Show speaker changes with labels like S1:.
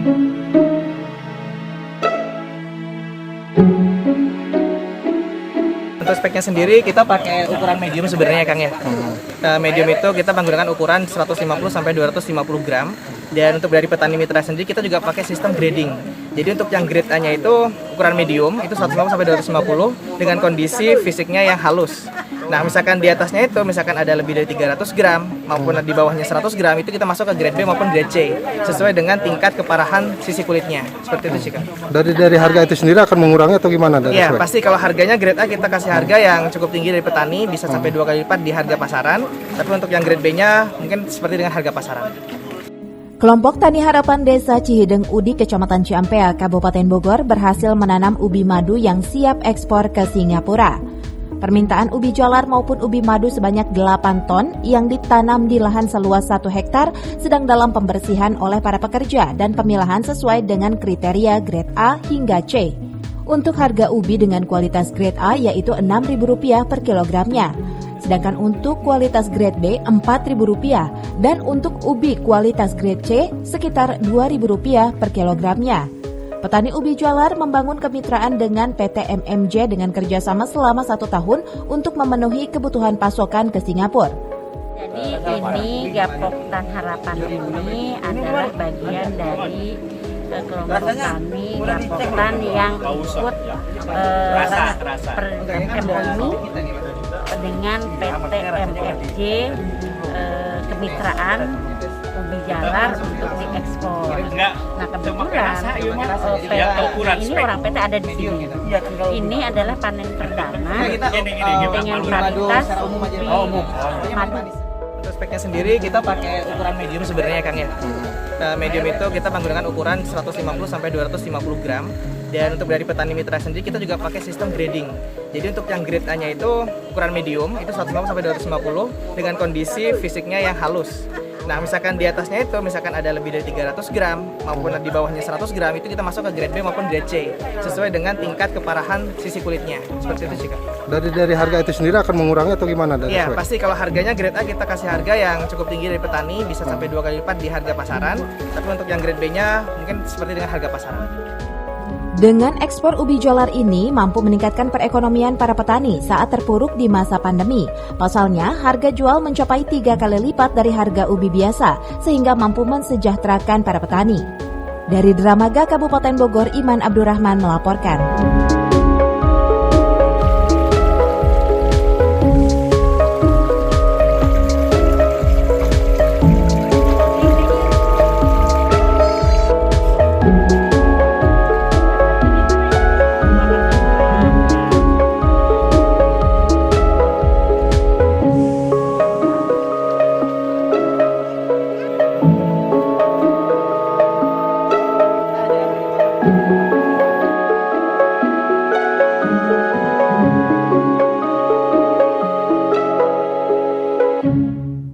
S1: Untuk speknya sendiri kita pakai ukuran medium sebenarnya Kang ya. Medium itu kita menggunakan ukuran 150 sampai 250 gram. Dan untuk dari petani mitra sendiri kita juga pakai sistem grading. Jadi untuk yang grade A-nya itu ukuran medium itu 150 sampai 250 dengan kondisi fisiknya yang halus. Nah, misalkan di atasnya itu misalkan ada lebih dari 300 gram maupun di bawahnya 100 gram itu kita masuk ke grade B maupun grade C sesuai dengan tingkat keparahan sisi kulitnya. Seperti itu sih Kang.
S2: Dari harga itu sendiri akan mengurangi atau gimana?
S1: Iya, pasti kalau harganya grade A kita kasih harga yang cukup tinggi dari petani, bisa sampai 2 kali lipat di harga pasaran. Tapi untuk yang grade B-nya mungkin seperti dengan harga pasaran.
S3: Kelompok Tani Harapan Desa Cihideng Udi, Kecamatan Ciampea, Kabupaten Bogor berhasil menanam ubi madu yang siap ekspor ke Singapura. Permintaan ubi jalar maupun ubi madu sebanyak 8 ton yang ditanam di lahan seluas 1 hektar sedang dalam pembersihan oleh para pekerja dan pemilahan sesuai dengan kriteria grade A hingga C. Untuk harga ubi dengan kualitas grade A yaitu Rp6.000 per kilogramnya. Sedangkan untuk kualitas grade B Rp4.000 dan untuk ubi kualitas grade C sekitar Rp2.000 per kilogramnya. Petani ubi jalar membangun kemitraan dengan PT MMJ dengan kerjasama selama 1 tahun untuk memenuhi kebutuhan pasokan ke Singapura.
S4: Jadi ini Gapoktan Harapan ini adalah bagian dari kelompok tani Gapoktan yang ikut MOU dengan PT MFJ kemitraan ubi jalar untuk diekspor. Nah kebetulan PT ini orang PT ada di sini. Ini adalah panen perdana dengan varietas ubi madu.
S1: Untuk speknya sendiri kita pakai ukuran medium sebenarnya Kang ya. Medium itu kita menggunakan ukuran 150 sampai 250 gram. Dan untuk dari petani mitra sendiri kita juga pakai sistem grading. Jadi untuk yang grade A-nya itu ukuran medium itu 150 sampai 250 dengan kondisi fisiknya yang halus. Nah, misalkan di atasnya itu misalkan ada lebih dari 300 gram maupun di bawahnya 100 gram itu kita masuk ke grade B maupun grade C sesuai dengan tingkat keparahan sisi kulitnya. Seperti itu sih Kang.
S2: Dari harga itu sendiri akan mengurangi atau gimana?
S1: Iya, pasti kalau harganya grade A kita kasih harga yang cukup tinggi dari petani, bisa sampai 2 kali lipat di harga pasaran. Tapi untuk yang grade B-nya mungkin seperti dengan harga pasaran.
S3: Dengan ekspor ubi jalar ini mampu meningkatkan perekonomian para petani saat terpuruk di masa pandemi. Pasalnya, harga jual mencapai 3 kali lipat dari harga ubi biasa, sehingga mampu mensejahterakan para petani. Dari Dramaga Kabupaten Bogor, Iman Abdurrahman melaporkan.